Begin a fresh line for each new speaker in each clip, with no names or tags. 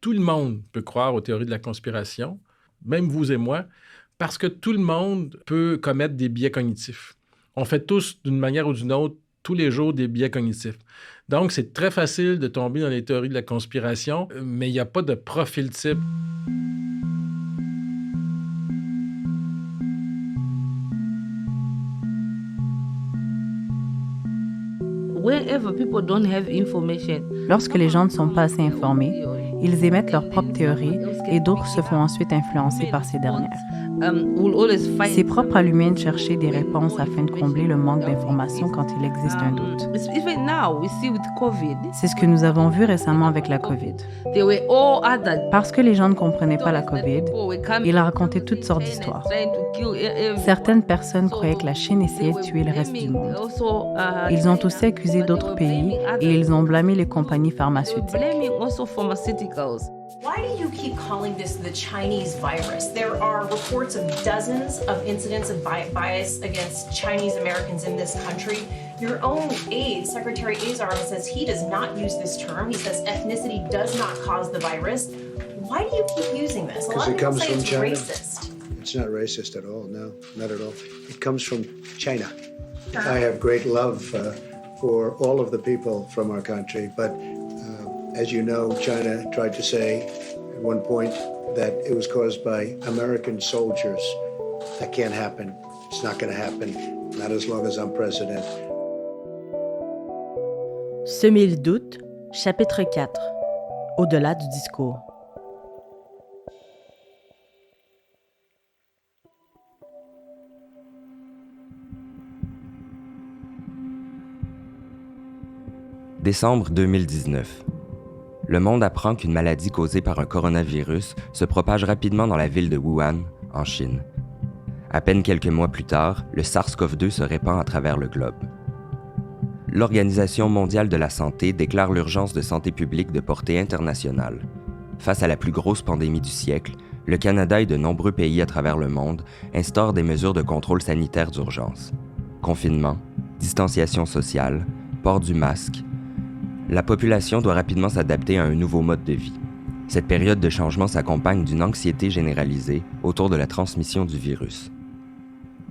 tout le monde peut croire aux théories de la conspiration, même vous et moi, parce que tout le monde peut commettre des biais cognitifs. On fait tous, d'une manière ou d'une autre, tous les jours des biais cognitifs. Donc, c'est très facile de tomber dans les théories de la conspiration, mais il n'y a pas de profil type.
Lorsque les gens ne sont pas assez informés, ils émettent leurs propres théories et d'autres se font ensuite influencer par ces dernières. C'est propre à l'humain de chercher des réponses afin de combler le manque d'informations quand il existe un doute. C'est ce que nous avons vu récemment avec la COVID. Parce que les gens ne comprenaient pas la COVID, ils racontaient toutes sortes d'histoires. Certaines personnes croyaient que la Chine essayait de tuer le reste du monde. Ils ont aussi accusé d'autres pays et ils ont blâmé les compagnies pharmaceutiques.
Why do you keep calling this the Chinese virus? There are reports of dozens of incidents of bias against Chinese Americans in this country. Your own aide, Secretary Azar, says he does not use this term. He says ethnicity does not cause the virus. Why do you keep using this?
Because it comes from China.
Racist.
It's not racist at all, no, not at all. It comes from China. I have great love for all of the people from our country, but as you know, China tried to say at one point that it was caused by American soldiers. That can't happen. It's not going to happen. Not as long as I'm president.
Semer le doute, chapitre 4. Au-delà du discours.
Décembre 2019. Le monde apprend qu'une maladie causée par un coronavirus se propage rapidement dans la ville de Wuhan, en Chine. À peine quelques mois plus tard, le SARS-CoV-2 se répand à travers le globe. L'Organisation mondiale de la santé déclare l'urgence de santé publique de portée internationale. Face à la plus grosse pandémie du siècle, le Canada et de nombreux pays à travers le monde instaurent des mesures de contrôle sanitaire d'urgence. Confinement, distanciation sociale, port du masque. La population doit rapidement s'adapter à un nouveau mode de vie. Cette période de changement s'accompagne d'une anxiété généralisée autour de la transmission du virus.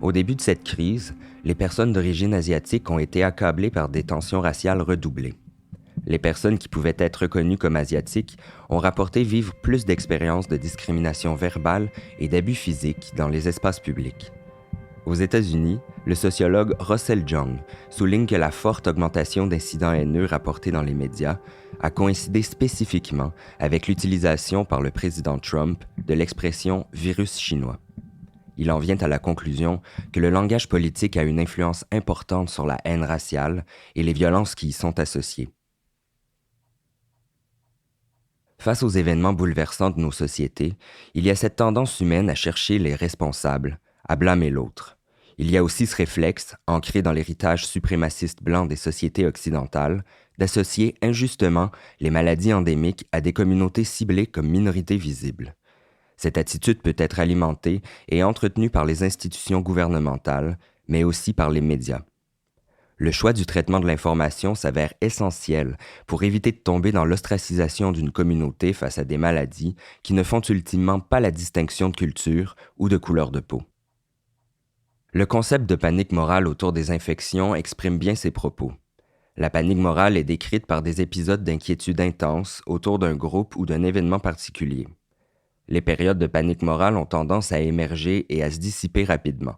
Au début de cette crise, les personnes d'origine asiatique ont été accablées par des tensions raciales redoublées. Les personnes qui pouvaient être reconnues comme asiatiques ont rapporté vivre plus d'expériences de discrimination verbale et d'abus physiques dans les espaces publics. Aux États-Unis, le sociologue Russell Young souligne que la forte augmentation d'incidents haineux rapportés dans les médias a coïncidé spécifiquement avec l'utilisation par le président Trump de l'expression « virus chinois ». Il en vient à la conclusion que le langage politique a une influence importante sur la haine raciale et les violences qui y sont associées. Face aux événements bouleversants de nos sociétés, il y a cette tendance humaine à chercher les responsables, à blâmer l'autre. Il y a aussi ce réflexe, ancré dans l'héritage suprémaciste blanc des sociétés occidentales, d'associer injustement les maladies endémiques à des communautés ciblées comme minorités visibles. Cette attitude peut être alimentée et entretenue par les institutions gouvernementales, mais aussi par les médias. Le choix du traitement de l'information s'avère essentiel pour éviter de tomber dans l'ostracisation d'une communauté face à des maladies qui ne font ultimement pas la distinction de culture ou de couleur de peau. Le concept de panique morale autour des infections exprime bien ces propos. La panique morale est décrite par des épisodes d'inquiétude intense autour d'un groupe ou d'un événement particulier. Les périodes de panique morale ont tendance à émerger et à se dissiper rapidement.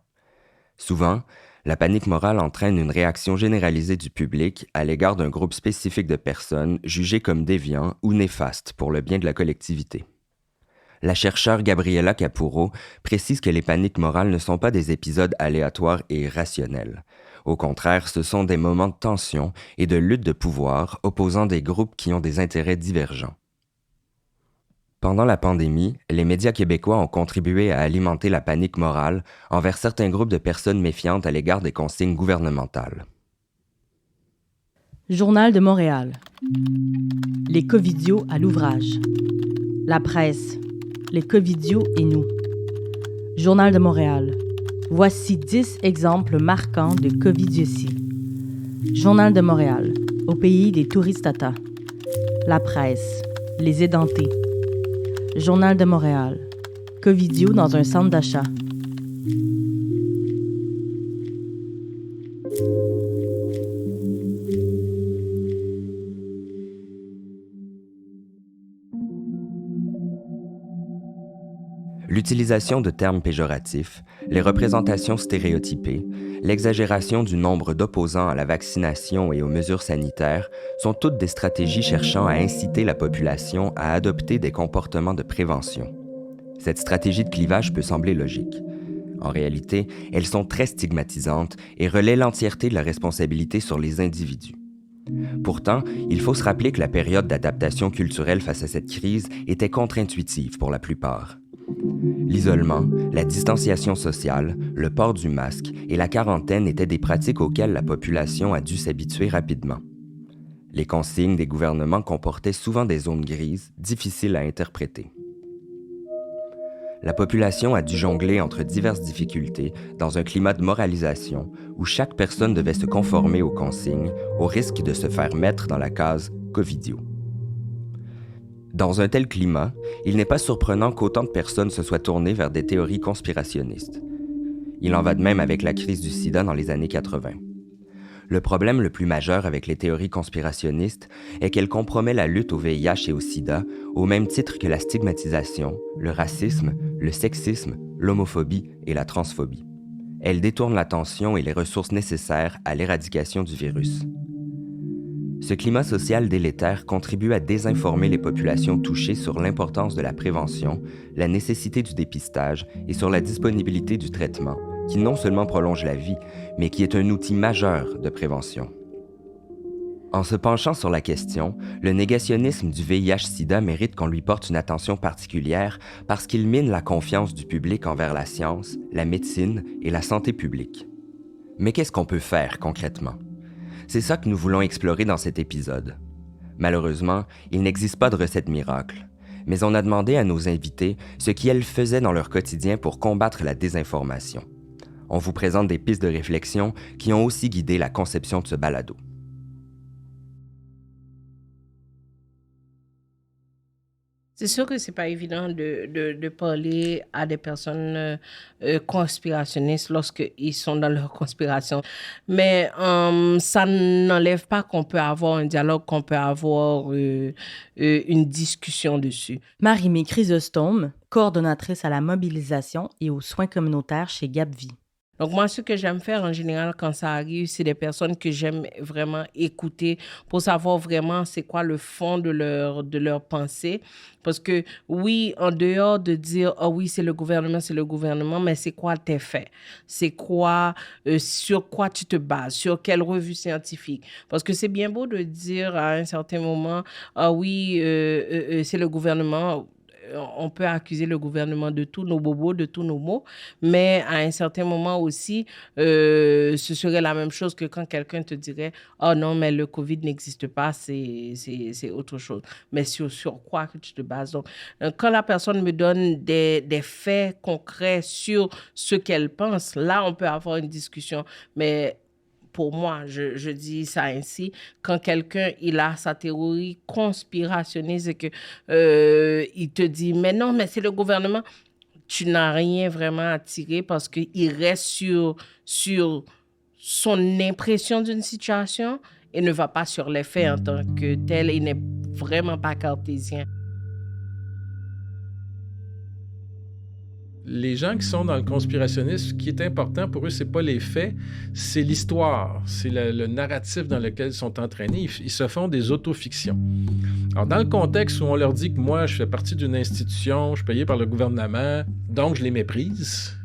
Souvent, la panique morale entraîne une réaction généralisée du public à l'égard d'un groupe spécifique de personnes jugées comme déviants ou néfastes pour le bien de la collectivité. La chercheure Gabriela Capurro précise que les paniques morales ne sont pas des épisodes aléatoires et irrationnels. Au contraire, ce sont des moments de tension et de lutte de pouvoir opposant des groupes qui ont des intérêts divergents. Pendant la pandémie, les médias québécois ont contribué à alimenter la panique morale envers certains groupes de personnes méfiantes à l'égard des consignes gouvernementales.
Journal de Montréal. Les covidios à l'ouvrage. La presse. Les covidios et nous. Journal de Montréal. Voici 10 exemples marquants de covidiotie. Journal de Montréal. Au pays des touristatas. La presse. Les édentés. Journal de Montréal. Covidio dans un centre d'achat.
L'utilisation de termes péjoratifs, les représentations stéréotypées, l'exagération du nombre d'opposants à la vaccination et aux mesures sanitaires sont toutes des stratégies cherchant à inciter la population à adopter des comportements de prévention. Cette stratégie de clivage peut sembler logique. En réalité, elles sont très stigmatisantes et relaient l'entièreté de la responsabilité sur les individus. Pourtant, il faut se rappeler que la période d'adaptation culturelle face à cette crise était contre-intuitive pour la plupart. L'isolement, la distanciation sociale, le port du masque et la quarantaine étaient des pratiques auxquelles la population a dû s'habituer rapidement. Les consignes des gouvernements comportaient souvent des zones grises, difficiles à interpréter. La population a dû jongler entre diverses difficultés dans un climat de moralisation où chaque personne devait se conformer aux consignes au risque de se faire mettre dans la case « Covidio ». Dans un tel climat, il n'est pas surprenant qu'autant de personnes se soient tournées vers des théories conspirationnistes. Il en va de même avec la crise du sida dans les années 80. Le problème le plus majeur avec les théories conspirationnistes est qu'elles compromettent la lutte au VIH et au sida au même titre que la stigmatisation, le racisme, le sexisme, l'homophobie et la transphobie. Elles détournent l'attention et les ressources nécessaires à l'éradication du virus. Ce climat social délétère contribue à désinformer les populations touchées sur l'importance de la prévention, la nécessité du dépistage et sur la disponibilité du traitement, qui non seulement prolonge la vie, mais qui est un outil majeur de prévention. En se penchant sur la question, le négationnisme du VIH-Sida mérite qu'on lui porte une attention particulière parce qu'il mine la confiance du public envers la science, la médecine et la santé publique. Mais qu'est-ce qu'on peut faire concrètement? C'est ça que nous voulons explorer dans cet épisode. Malheureusement, il n'existe pas de recette miracle, mais on a demandé à nos invités ce qu'elles faisaient dans leur quotidien pour combattre la désinformation. On vous présente des pistes de réflexion qui ont aussi guidé la conception de ce balado.
C'est sûr que c'est pas évident de parler à des personnes conspirationnistes lorsqu'ils sont dans leur conspiration. Mais ça n'enlève pas qu'on peut avoir un dialogue, qu'on peut avoir une discussion dessus.
Marie-Mé Chrysostome, coordonnatrice à la mobilisation et aux soins communautaires chez Gap Vie.
Donc moi, ce que j'aime faire en général quand ça arrive, c'est des personnes que j'aime vraiment écouter pour savoir vraiment c'est quoi le fond de leur pensée. Parce que oui, en dehors de dire « Ah oui, c'est le gouvernement », mais c'est quoi tes faits? C'est quoi, sur quoi tu te bases? Sur quelle revue scientifique? Parce que c'est bien beau de dire à un certain moment « Ah oui, c'est le gouvernement ». On peut accuser le gouvernement de tous nos bobos, de tous nos maux, mais à un certain moment aussi, ce serait la même chose que quand quelqu'un te dirait « Oh non, mais le COVID n'existe pas, c'est autre chose ». Mais sur quoi que tu te bases? Donc, quand la personne me donne des faits concrets sur ce qu'elle pense, là, on peut avoir une discussion, mais pour moi, je dis ça ainsi, quand quelqu'un, il a sa théorie conspirationniste et qu'il te dit « Mais non, mais c'est le gouvernement », tu n'as rien vraiment à tirer parce qu'il reste sur son impression d'une situation et ne va pas sur les faits en tant que tel. Il n'est vraiment pas cartésien.
Les gens qui sont dans le conspirationnisme, ce qui est important pour eux, c'est pas les faits, c'est l'histoire, c'est le narratif dans lequel ils sont entraînés. Ils se font des autofictions. Alors, dans le contexte où on leur dit que moi, je fais partie d'une institution, je suis payé par le gouvernement, donc je les méprise,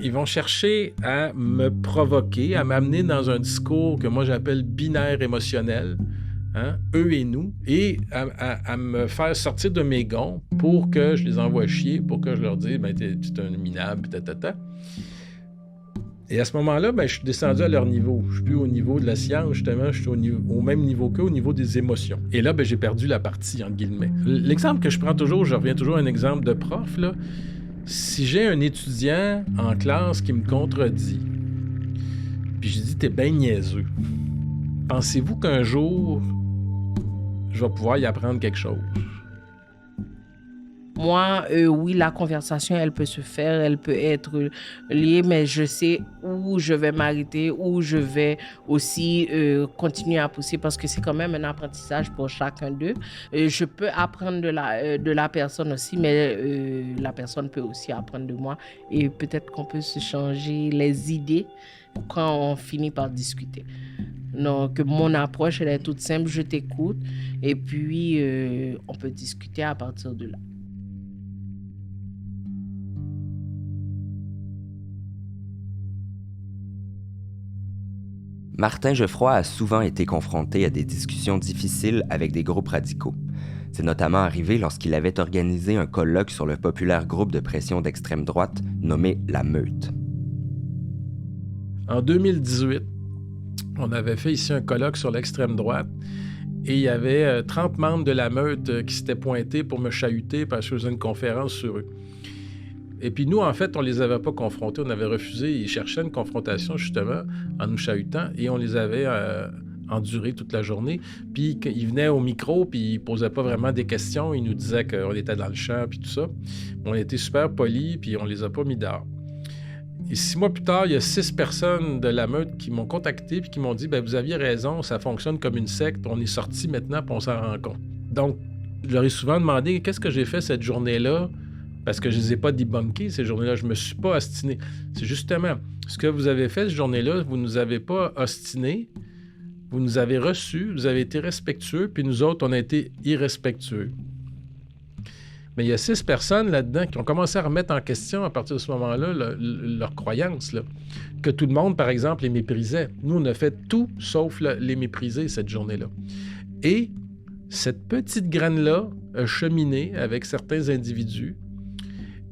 ils vont chercher à me provoquer, à m'amener dans un discours que moi j'appelle binaire émotionnel, hein, eux et nous, et à me faire sortir de mes gonds pour que je les envoie chier, pour que je leur dise t'es un minable, Et à ce moment-là, je suis descendu à leur niveau. Je suis plus au niveau de la science, justement, je suis au même niveau qu'eux, au niveau des émotions. Et là, j'ai perdu la partie, entre guillemets. L'exemple que je prends toujours, je reviens toujours à un exemple de prof, là. Si j'ai un étudiant en classe qui me contredit, puis je dis « t'es bien niaiseux », pensez-vous qu'un jour, je vais pouvoir y apprendre quelque chose?
Moi, oui, la conversation, elle peut se faire, elle peut être liée, mais je sais où je vais m'arrêter, où je vais aussi continuer à pousser parce que c'est quand même un apprentissage pour chacun d'eux. Je peux apprendre de la personne aussi, mais la personne peut aussi apprendre de moi et peut-être qu'on peut se changer les idées quand on finit par discuter. Donc, mon approche, elle est toute simple, je t'écoute et puis on peut discuter à partir de là.
Martin Geoffroy a souvent été confronté à des discussions difficiles avec des groupes radicaux. C'est notamment arrivé lorsqu'il avait organisé un colloque sur le populaire groupe de pression d'extrême droite nommé La Meute.
En 2018, on avait fait ici un colloque sur l'extrême droite et il y avait 30 membres de La Meute qui s'étaient pointés pour me chahuter parce que je faisais une conférence sur eux. Et puis nous, en fait, on les avait pas confrontés, on avait refusé. Ils cherchaient une confrontation, justement, en nous chahutant, et on les avait endurés toute la journée. Puis ils venaient au micro, puis ils posaient pas vraiment des questions. Ils nous disaient qu'on était dans le champ, puis tout ça. On était super polis, puis on les a pas mis dehors. Et 6 mois plus tard, il y a 6 personnes de La Meute qui m'ont contacté puis qui m'ont dit « vous aviez raison, ça fonctionne comme une secte, on est sortis maintenant, puis on s'en rend compte. » Donc, je leur ai souvent demandé « Qu'est-ce que j'ai fait cette journée-là? » Parce que je ne les ai pas débunkés, ces journées-là. Je ne me suis pas ostiné. C'est justement ce que vous avez fait cette journée-là, vous ne nous avez pas ostinés, vous nous avez reçus, vous avez été respectueux, puis nous autres, on a été irrespectueux. Mais il y a 6 personnes là-dedans qui ont commencé à remettre en question, à partir de ce moment-là, leur croyance, là. Que tout le monde, par exemple, les méprisait. Nous, on a fait tout sauf les mépriser cette journée-là. Et cette petite graine-là a cheminé avec certains individus.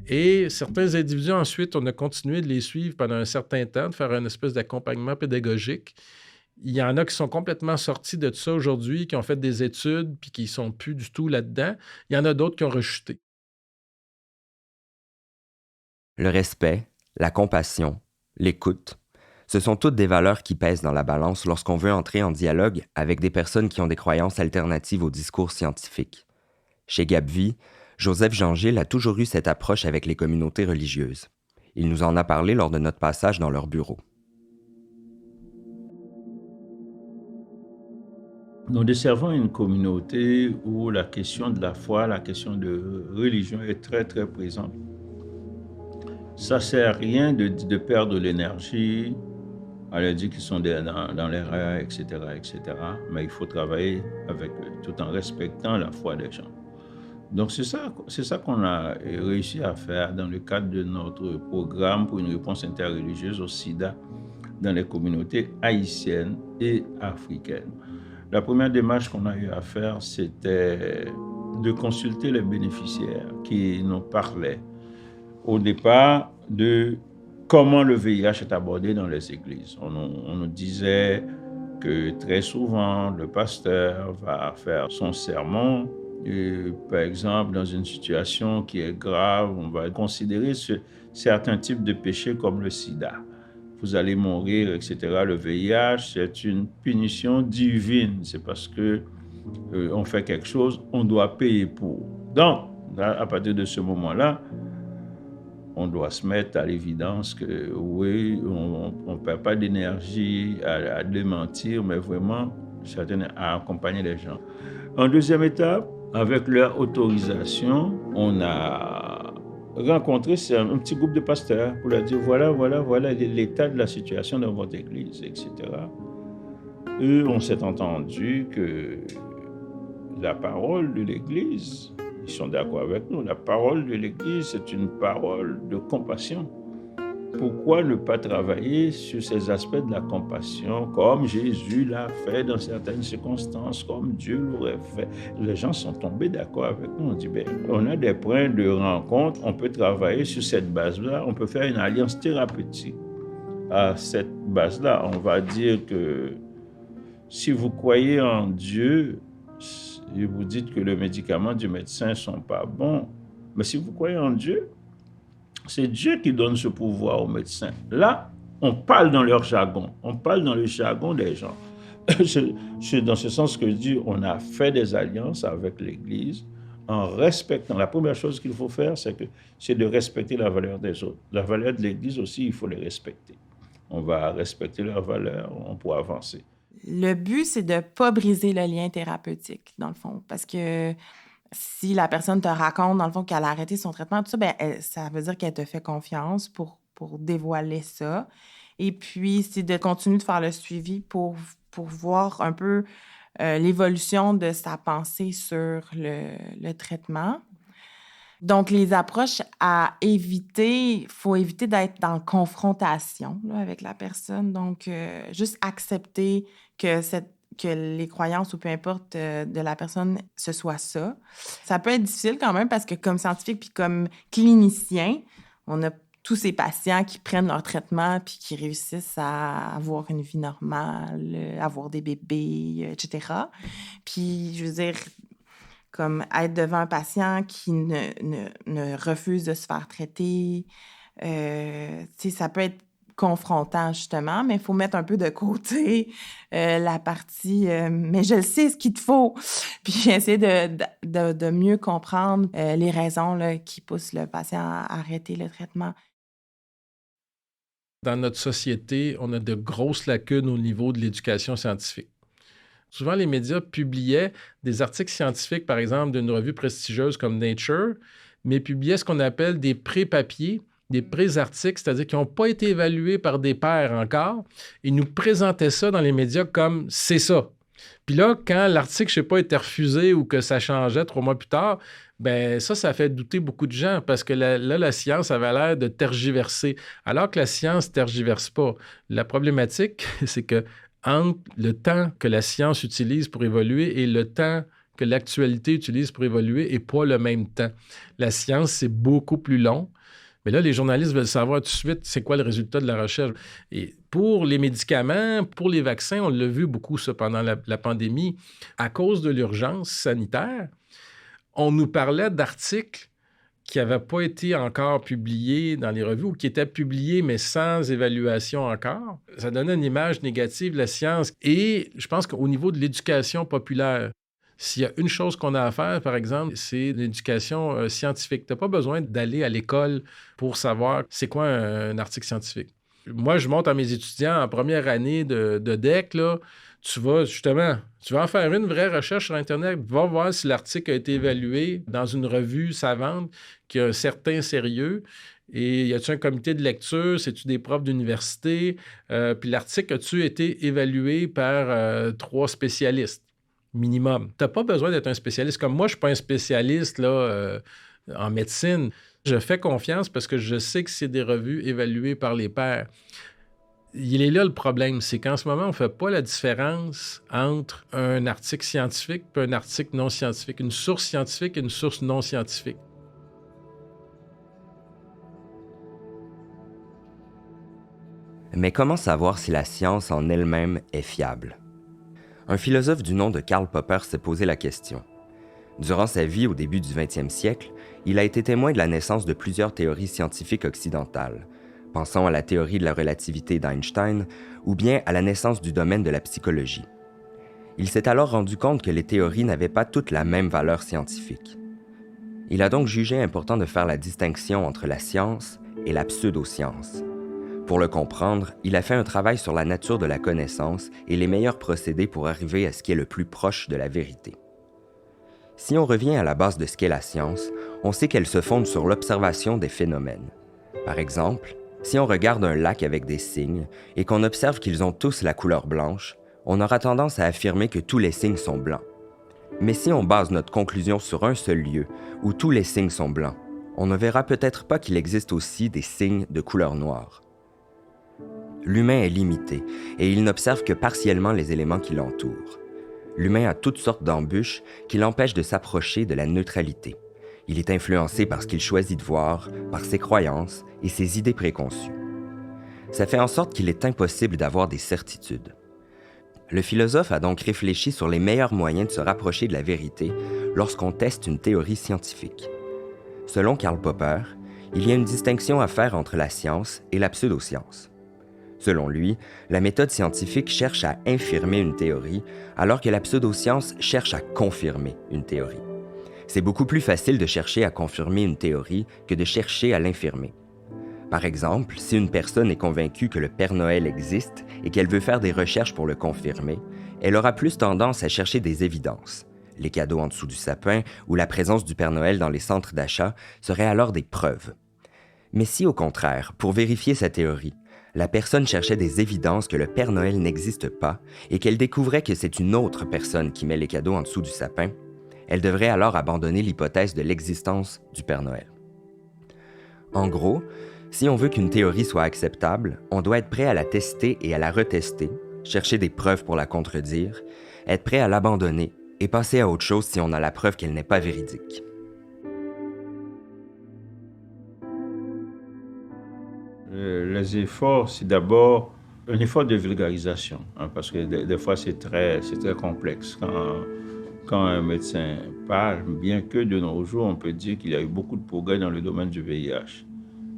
Et certains individus, ensuite, on a continué de les suivre pendant un certain temps, de faire une espèce d'accompagnement pédagogique. Il y en a qui sont complètement sortis de tout ça aujourd'hui, qui ont fait des études, puis qui ne sont plus du tout là-dedans. Il y en a d'autres qui ont rechuté.
Le respect, la compassion, l'écoute, ce sont toutes des valeurs qui pèsent dans la balance lorsqu'on veut entrer en dialogue avec des personnes qui ont des croyances alternatives au discours scientifique. Chez Gabvi, Joseph Jean-Gilles a toujours eu cette approche avec les communautés religieuses. Il nous en a parlé lors de notre passage dans leur bureau.
Nous desservons une communauté où la question de la foi, la question de religion est très, très présente. Ça ne sert à rien de perdre l'énergie, à leur dire qu'ils sont dans l'erreur, etc., etc. Mais il faut travailler avec eux, tout en respectant la foi des gens. Donc c'est ça qu'on a réussi à faire dans le cadre de notre programme pour une réponse interreligieuse au sida dans les communautés haïtiennes et africaines. La première démarche qu'on a eu à faire, c'était de consulter les bénéficiaires qui nous parlaient au départ de comment le VIH est abordé dans les églises. On nous disait que très souvent, le pasteur va faire son sermon. Et, par exemple, dans une situation qui est grave, on va considérer certains types de péchés comme le sida. Vous allez mourir, etc. Le VIH, c'est une punition divine. C'est parce que on fait quelque chose, on doit payer pour. Donc, à partir de ce moment-là, on doit se mettre à l'évidence que oui, on ne perd pas d'énergie à démentir, mais vraiment à accompagner les gens. En deuxième étape, avec leur autorisation, on a rencontré un petit groupe de pasteurs pour leur dire voilà l'état de la situation dans votre église, etc. Et on s'est entendu que la parole de l'église, ils sont d'accord avec nous, la parole de l'église, c'est une parole de compassion. Pourquoi ne pas travailler sur ces aspects de la compassion comme Jésus l'a fait dans certaines circonstances, comme Dieu l'aurait fait? Les gens sont tombés d'accord avec nous. On dit, on a des points de rencontre, on peut travailler sur cette base-là, on peut faire une alliance thérapeutique. À cette base-là, on va dire que si vous croyez en Dieu, et vous dites que les médicaments du médecin ne sont pas bons, mais si vous croyez en Dieu, c'est Dieu qui donne ce pouvoir aux médecins. Là, on parle dans leur jargon, on parle dans le jargon des gens. C'est dans ce sens que je dis, on a fait des alliances avec l'Église, en respectant. La première chose qu'il faut faire, c'est de respecter la valeur des autres. La valeur de l'Église aussi, il faut les respecter. On va respecter leurs valeurs, on pourra avancer.
Le but, c'est de ne pas briser le lien thérapeutique, dans le fond, parce que si la personne te raconte, dans le fond, qu'elle a arrêté son traitement, tout ça, ben, ça veut dire qu'elle te fait confiance pour dévoiler ça. Et puis, c'est de continuer de faire le suivi pour voir un peu l'évolution de sa pensée sur le traitement. Donc, les approches à éviter, il faut éviter d'être dans confrontation là, avec la personne. Donc, juste accepter que les croyances ou peu importe de la personne, ce soit ça. Ça peut être difficile quand même parce que comme scientifique puis comme clinicien, on a tous ces patients qui prennent leur traitement puis qui réussissent à avoir une vie normale, avoir des bébés, etc. Puis, je veux dire, comme être devant un patient qui ne refuse de se faire traiter, ça peut être confrontant, justement, mais il faut mettre un peu de côté la partie « mais je le sais, ce qu'il te faut ». Puis essayer de mieux comprendre les raisons là, qui poussent le patient à arrêter le traitement.
Dans notre société, on a de grosses lacunes au niveau de l'éducation scientifique. Souvent, les médias publiaient des articles scientifiques, par exemple, d'une revue prestigieuse comme Nature, mais publiaient ce qu'on appelle des pré-papiers, des pré-articles, c'est-à-dire qui n'ont pas été évalués par des pairs encore. Ils nous présentaient ça dans les médias comme « c'est ça ». Puis là, quand l'article, je ne sais pas, était refusé ou que ça changeait 3 mois plus tard, bien ça fait douter beaucoup de gens parce que là, la science avait l'air de tergiverser, alors que la science ne tergiverse pas. La problématique, c'est que entre le temps que la science utilise pour évoluer et le temps que l'actualité utilise pour évoluer n'est pas le même temps. La science, c'est beaucoup plus long. Mais là, les journalistes veulent savoir tout de suite c'est quoi le résultat de la recherche. Et pour les médicaments, pour les vaccins, on l'a vu beaucoup ça pendant la pandémie, à cause de l'urgence sanitaire, on nous parlait d'articles qui n'avaient pas été encore publiés dans les revues ou qui étaient publiés, mais sans évaluation encore. Ça donnait une image négative de la science. Et je pense qu'au niveau de l'éducation populaire, s'il y a une chose qu'on a à faire, par exemple, c'est l'éducation scientifique. Tu n'as pas besoin d'aller à l'école pour savoir c'est quoi un article scientifique. Moi, je montre à mes étudiants en première année de DEC, là, tu vas en faire une vraie recherche sur Internet, va voir si l'article a été évalué dans une revue savante qui a un certain sérieux. Et y a-tu un comité de lecture? C'est-tu des profs d'université? Puis l'article, a-tu été évalué par 3 spécialistes minimum? Tu n'as pas besoin d'être un spécialiste. Comme moi, je ne suis pas un spécialiste là, en médecine. Je fais confiance parce que je sais que c'est des revues évaluées par les pairs. Il est là le problème, c'est qu'en ce moment, on ne fait pas la différence entre un article scientifique et un article non scientifique, une source scientifique et une source non scientifique.
Mais comment savoir si la science en elle-même est fiable? Un philosophe du nom de Karl Popper s'est posé la question. Durant sa vie au début du 20e siècle, il a été témoin de la naissance de plusieurs théories scientifiques occidentales. Pensons à la théorie de la relativité d'Einstein ou bien à la naissance du domaine de la psychologie. Il s'est alors rendu compte que les théories n'avaient pas toutes la même valeur scientifique. Il a donc jugé important de faire la distinction entre la science et la pseudoscience. Pour le comprendre, il a fait un travail sur la nature de la connaissance et les meilleurs procédés pour arriver à ce qui est le plus proche de la vérité. Si on revient à la base de ce qu'est la science, on sait qu'elle se fonde sur l'observation des phénomènes. Par exemple, si on regarde un lac avec des cygnes et qu'on observe qu'ils ont tous la couleur blanche, on aura tendance à affirmer que tous les cygnes sont blancs. Mais si on base notre conclusion sur un seul lieu où tous les cygnes sont blancs, on ne verra peut-être pas qu'il existe aussi des cygnes de couleur noire. L'humain est limité et il n'observe que partiellement les éléments qui l'entourent. L'humain a toutes sortes d'embûches qui l'empêchent de s'approcher de la neutralité. Il est influencé par ce qu'il choisit de voir, par ses croyances et ses idées préconçues. Ça fait en sorte qu'il est impossible d'avoir des certitudes. Le philosophe a donc réfléchi sur les meilleurs moyens de se rapprocher de la vérité lorsqu'on teste une théorie scientifique. Selon Karl Popper, il y a une distinction à faire entre la science et la pseudoscience. Selon lui, la méthode scientifique cherche à infirmer une théorie, alors que la pseudoscience cherche à confirmer une théorie. C'est beaucoup plus facile de chercher à confirmer une théorie que de chercher à l'infirmer. Par exemple, si une personne est convaincue que le Père Noël existe et qu'elle veut faire des recherches pour le confirmer, elle aura plus tendance à chercher des évidences. Les cadeaux en dessous du sapin ou la présence du Père Noël dans les centres d'achat seraient alors des preuves. Mais si, au contraire, pour vérifier sa théorie, la personne cherchait des évidences que le Père Noël n'existe pas et qu'elle découvrait que c'est une autre personne qui met les cadeaux en dessous du sapin, elle devrait alors abandonner l'hypothèse de l'existence du Père Noël. En gros, si on veut qu'une théorie soit acceptable, on doit être prêt à la tester et à la retester, chercher des preuves pour la contredire, être prêt à l'abandonner et passer à autre chose si on a la preuve qu'elle n'est pas véridique.
Les efforts, c'est d'abord un effort de vulgarisation, parce que des fois c'est très complexe. Quand un médecin parle, bien que de nos jours, on peut dire qu'il y a eu beaucoup de progrès dans le domaine du VIH,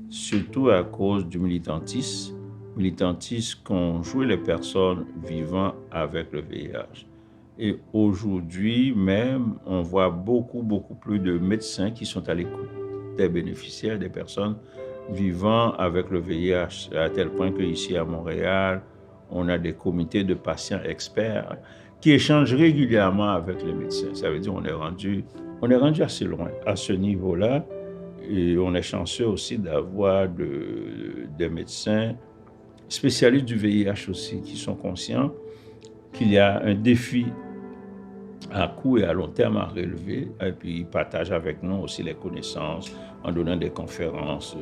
surtout à cause du militantisme qu'ont joué les personnes vivant avec le VIH. Et aujourd'hui même, on voit beaucoup plus de médecins qui sont à l'écoute des bénéficiaires, des personnes vivant avec le VIH, à tel point qu'ici à Montréal, on a des comités de patients experts qui échangent régulièrement avec les médecins. Ça veut dire qu'on est rendu assez loin à ce niveau-là. Et on est chanceux aussi d'avoir des médecins spécialistes du VIH aussi qui sont conscients qu'il y a un défi à court et à long terme à relever. Et puis ils partagent avec nous aussi les connaissances en donnant des conférences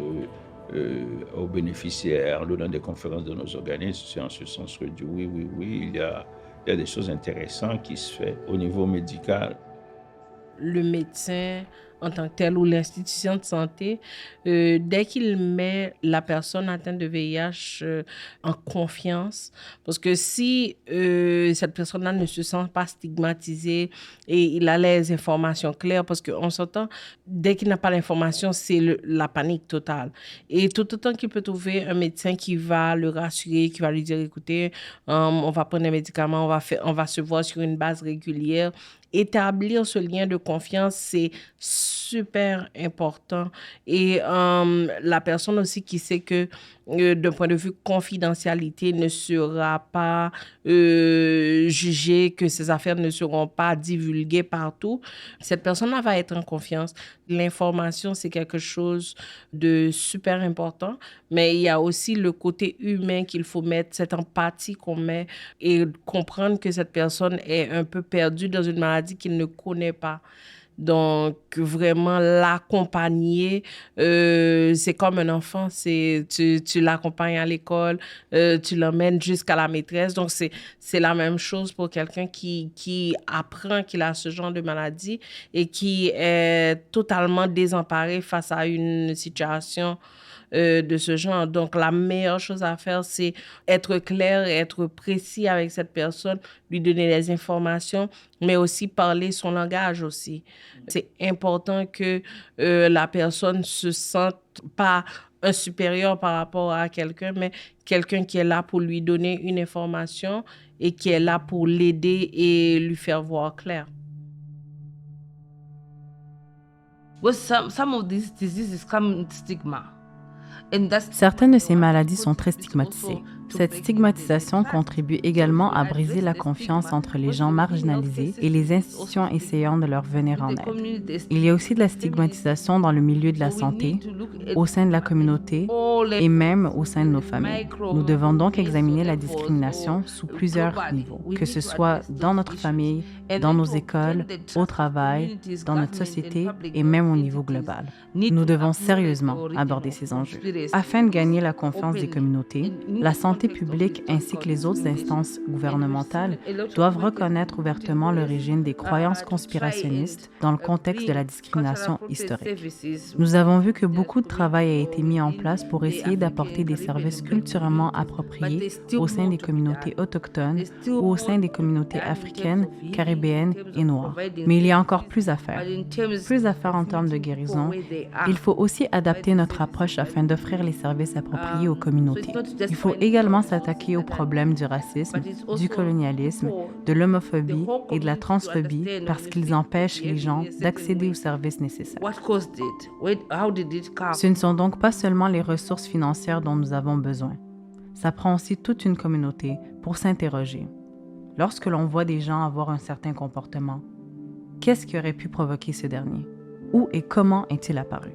aux bénéficiaires, en donnant des conférences dans nos organismes. C'est en ce sens que oui, il y a des choses intéressantes qui se font au niveau médical.
Le médecin en tant que tel ou l'institution de santé, dès qu'il met la personne atteinte de VIH en confiance, parce que si cette personne-là ne se sent pas stigmatisée et il a les informations claires, parce qu'on s'entend, dès qu'il n'a pas l'information, c'est la panique totale. Et tout autant qu'il peut trouver un médecin qui va le rassurer, qui va lui dire, écoutez, on va prendre des médicaments, on va se voir sur une base régulière. Établir ce lien de confiance, c'est super important. Et la personne aussi qui sait que d'un point de vue confidentialité ne sera pas jugée, que ses affaires ne seront pas divulguées partout, cette personne-là va être en confiance. L'information, c'est quelque chose de super important, mais il y a aussi le côté humain qu'il faut mettre, cette empathie qu'on met et comprendre que cette personne est un peu perdue dans une maladie qu'il ne connaît pas. Donc, vraiment, l'accompagner, c'est comme un enfant. Tu l'accompagnes à l'école, tu l'emmènes jusqu'à la maîtresse. Donc, c'est la même chose pour quelqu'un qui apprend qu'il a ce genre de maladie et qui est totalement désemparé face à une situation de ce genre. Donc, la meilleure chose à faire, c'est être clair, être précis avec cette personne, lui donner les informations, mais aussi parler son langage aussi. C'est important que la personne ne se sente pas un supérieur par rapport à quelqu'un, mais quelqu'un qui est là pour lui donner une information et qui est là pour l'aider et lui faire voir clair.
Well, some of these diseases come with stigma. Certaines de ces maladies sont très stigmatisées. Cette stigmatisation contribue également à briser la confiance entre les gens marginalisés et les institutions essayant de leur venir en aide. Il y a aussi de la stigmatisation dans le milieu de la santé, au sein de la communauté et même au sein de nos familles. Nous devons donc examiner la discrimination sous plusieurs niveaux, que ce soit dans notre famille, dans nos écoles, au travail, dans notre société et même au niveau global. Nous devons sérieusement aborder ces enjeux. Afin de gagner la confiance des communautés, la santé publique ainsi que les autres instances gouvernementales doivent reconnaître ouvertement l'origine des croyances conspirationnistes dans le contexte de la discrimination historique. Nous avons vu que beaucoup de travail a été mis en place pour essayer d'apporter des services culturellement appropriés au sein des communautés autochtones ou au sein des communautés africaines, caribéennes et noires. Mais il y a encore plus à faire. Plus à faire en termes de guérison. Il faut aussi adapter notre approche afin d'offrir les services appropriés aux communautés. Il faut également s'attaquer aux problèmes du racisme, du colonialisme, de l'homophobie et de la transphobie parce qu'ils empêchent les gens d'accéder aux services nécessaires. Ce ne sont donc pas seulement les ressources financières dont nous avons besoin. Ça prend aussi toute une communauté pour s'interroger. Lorsque l'on voit des gens avoir un certain comportement, qu'est-ce qui aurait pu provoquer ce dernier? Où et comment est-il apparu?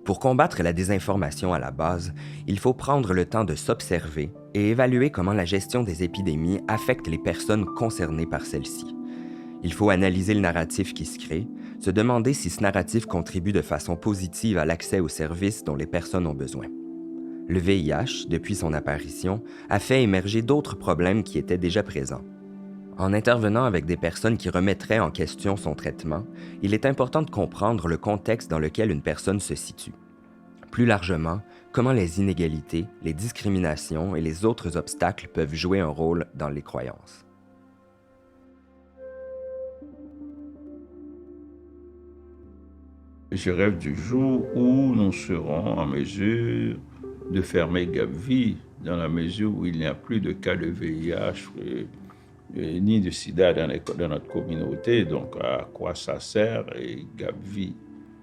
Pour combattre la désinformation à la base, il faut prendre le temps de s'observer et évaluer comment la gestion des épidémies affecte les personnes concernées par celles-ci. Il faut analyser le narratif qui se crée, se demander si ce narratif contribue de façon positive à l'accès aux services dont les personnes ont besoin. Le VIH, depuis son apparition, a fait émerger d'autres problèmes qui étaient déjà présents. En intervenant avec des personnes qui remettraient en question son traitement, il est important de comprendre le contexte dans lequel une personne se situe. Plus largement, comment les inégalités, les discriminations et les autres obstacles peuvent jouer un rôle dans les croyances.
Je rêve du jour où nous serons en mesure de fermer Gapvi, dans la mesure où il n'y a plus de cas de VIH ni de sida dans notre communauté. Donc, à quoi ça sert Gapvi?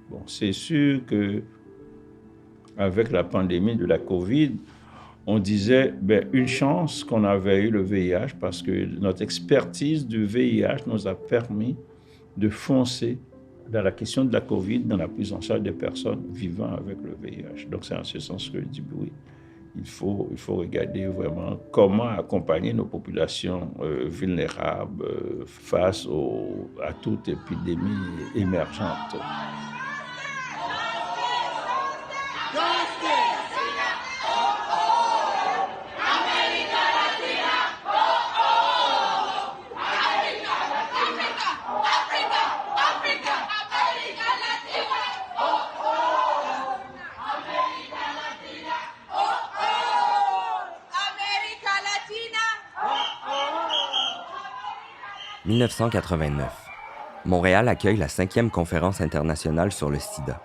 Bon, c'est sûr qu'avec la pandémie de la COVID, on disait une chance qu'on avait eu le VIH parce que notre expertise du VIH nous a permis de foncer dans la question de la COVID, dans la prise en charge des personnes vivant avec le VIH. Donc, c'est en ce sens que je dis oui. Il faut regarder vraiment comment accompagner nos populations vulnérables face à toute épidémie émergente.
« 1989. Montréal accueille la 5e conférence internationale sur le sida.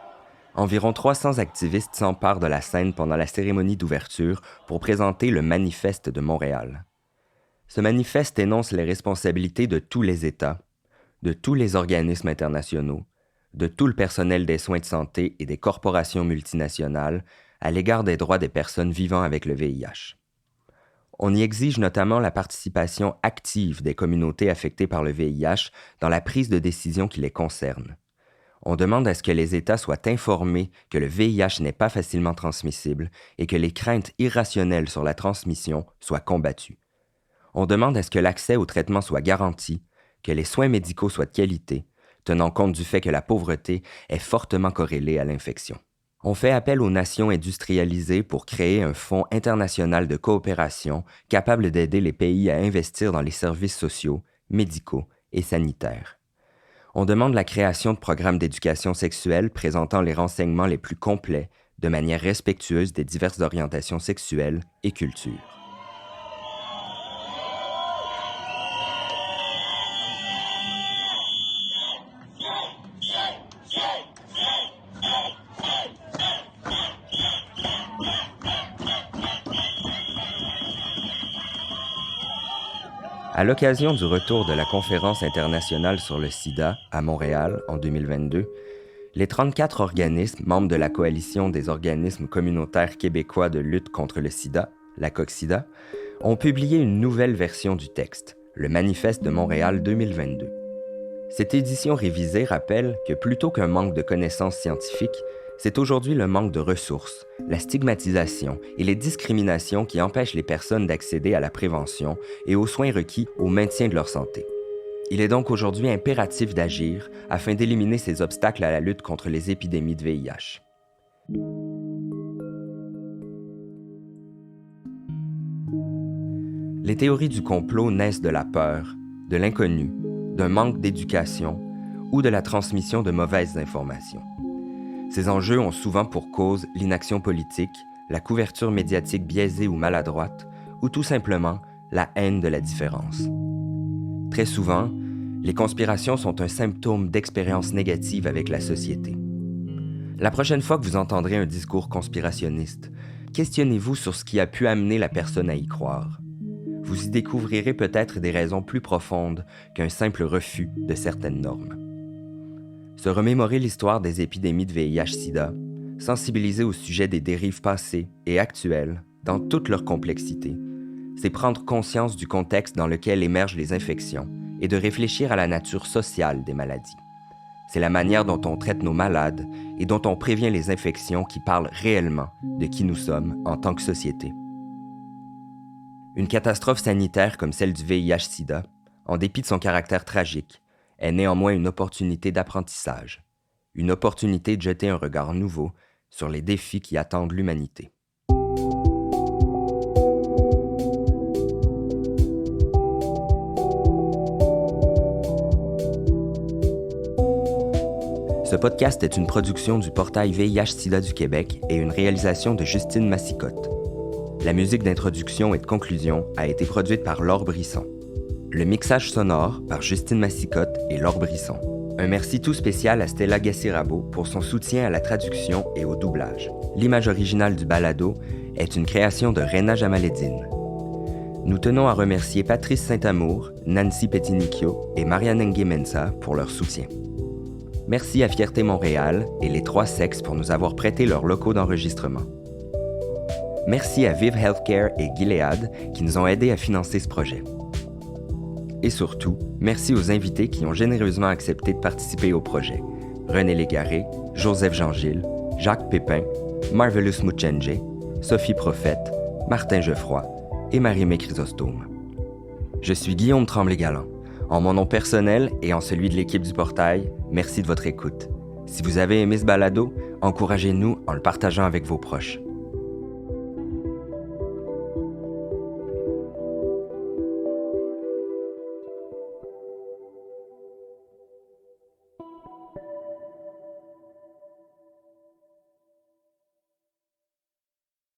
Environ 300 activistes s'emparent de la scène pendant la cérémonie d'ouverture pour présenter le Manifeste de Montréal. Ce manifeste énonce les responsabilités de tous les États, de tous les organismes internationaux, de tout le personnel des soins de santé et des corporations multinationales à l'égard des droits des personnes vivant avec le VIH. On y exige notamment la participation active des communautés affectées par le VIH dans la prise de décision qui les concerne. On demande à ce que les États soient informés que le VIH n'est pas facilement transmissible et que les craintes irrationnelles sur la transmission soient combattues. On demande à ce que l'accès au traitement soit garanti, que les soins médicaux soient de qualité, tenant compte du fait que la pauvreté est fortement corrélée à l'infection. On fait appel aux nations industrialisées pour créer un fonds international de coopération capable d'aider les pays à investir dans les services sociaux, médicaux et sanitaires. On demande la création de programmes d'éducation sexuelle présentant les renseignements les plus complets de manière respectueuse des diverses orientations sexuelles et cultures. À l'occasion du retour de la Conférence internationale sur le sida à Montréal en 2022, les 34 organismes membres de la Coalition des organismes communautaires québécois de lutte contre le sida, la COCSIDA, ont publié une nouvelle version du texte, le Manifeste de Montréal 2022. Cette édition révisée rappelle que plutôt qu'un manque de connaissances scientifiques, c'est aujourd'hui le manque de ressources, la stigmatisation et les discriminations qui empêchent les personnes d'accéder à la prévention et aux soins requis au maintien de leur santé. Il est donc aujourd'hui impératif d'agir afin d'éliminer ces obstacles à la lutte contre les épidémies de VIH. Les théories du complot naissent de la peur, de l'inconnu, d'un manque d'éducation ou de la transmission de mauvaises informations. Ces enjeux ont souvent pour cause l'inaction politique, la couverture médiatique biaisée ou maladroite, ou tout simplement la haine de la différence. Très souvent, les conspirations sont un symptôme d'expériences négatives avec la société. La prochaine fois que vous entendrez un discours conspirationniste, questionnez-vous sur ce qui a pu amener la personne à y croire. Vous y découvrirez peut-être des raisons plus profondes qu'un simple refus de certaines normes. Se remémorer l'histoire des épidémies de VIH-Sida, sensibiliser au sujet des dérives passées et actuelles, dans toute leur complexité, c'est prendre conscience du contexte dans lequel émergent les infections et de réfléchir à la nature sociale des maladies. C'est la manière dont on traite nos malades et dont on prévient les infections qui parlent réellement de qui nous sommes en tant que société. Une catastrophe sanitaire comme celle du VIH-Sida, en dépit de son caractère tragique, est néanmoins une opportunité d'apprentissage, une opportunité de jeter un regard nouveau sur les défis qui attendent l'humanité. Ce podcast est une production du portail VIH-Sida du Québec et une réalisation de Justine Massicotte. La musique d'introduction et de conclusion a été produite par Laure Brisson. Le mixage sonore par Justine Massicotte et Laure Brisson. Un merci tout spécial à Stella Gassirabo pour son soutien à la traduction et au doublage. L'image originale du balado est une création de Rena Jamaleddine. Nous tenons à remercier Patrice Saint-Amour, Nancy Petinicchio et Marianne Ngué-Mensah pour leur soutien. Merci à Fierté Montréal et les Trois Sexes pour nous avoir prêté leurs locaux d'enregistrement. Merci à Vive Healthcare et Gilead qui nous ont aidés à financer ce projet. Et surtout, merci aux invités qui ont généreusement accepté de participer au projet. René Légaré, Joseph Jean-Gilles, Jacques Pépin, Marvelous Muchenje, Sophie Prophète, Martin Geoffroy et Marie-Mé Chrysostome. Je suis Guillaume Tremblay-Galland. En mon nom personnel et en celui de l'équipe du portail, merci de votre écoute. Si vous avez aimé ce balado, encouragez-nous en le partageant avec vos proches.